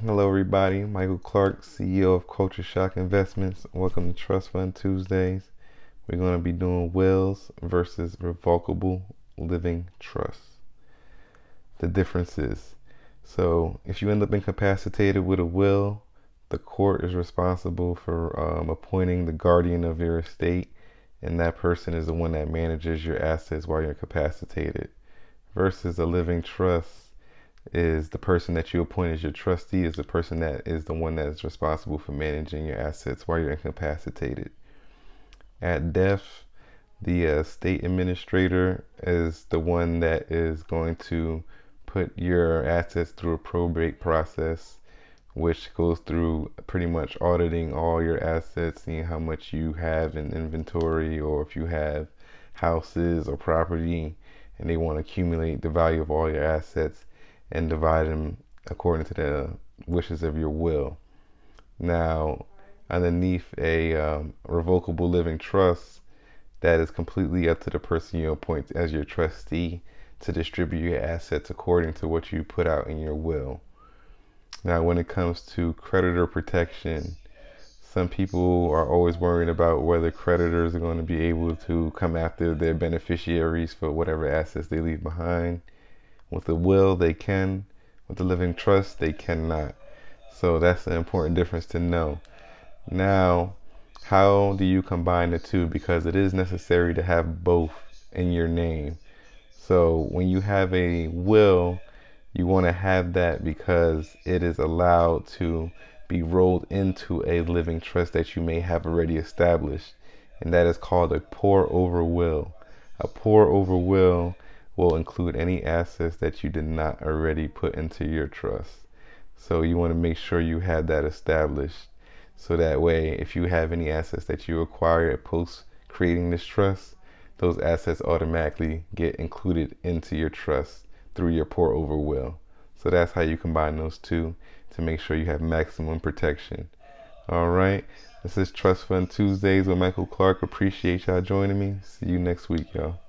Hello, everybody. Michael Clark, CEO of Culture Shock Investments. Welcome to Trust Fund Tuesdays. We're going to be doing wills versus revocable living trusts. The differences. So, if you end up incapacitated with a will, the court is responsible for appointing the guardian of your estate, and that person is the one that manages your assets while you're incapacitated. Versus a living trust is the person that you appoint as your trustee is the person that is the one that is responsible for managing your assets while you're incapacitated. At death, the state administrator is the one that is going to put your assets through a probate process, which goes through pretty much auditing all your assets, seeing how much you have in inventory, or if you have houses or property, and they want to accumulate the value of all your assets and divide them according to the wishes of your will. Now, underneath a revocable living trust, that is completely up to the person you appoint as your trustee to distribute your assets according to what you put out in your will. Now, when it comes to creditor protection, some people are always worried about whether creditors are going to be able to come after their beneficiaries for whatever assets they leave behind. With a will, they can. With a living trust, they cannot. So that's an important difference to know. Now, how do you combine the two? Because it is necessary to have both in your name. So when you have a will, you want to have that because it is allowed to be rolled into a living trust that you may have already established. And that is called a pour over will. A pour over will include any assets that you did not already put into your trust. So you want to make sure you have that established. So that way, if you have any assets that you acquire post creating this trust, those assets automatically get included into your trust through your pour over will. So that's how you combine those two to make sure you have maximum protection. All right. This is Trust Fund Tuesdays with Michael Clark. Appreciate y'all joining me. See you next week, y'all.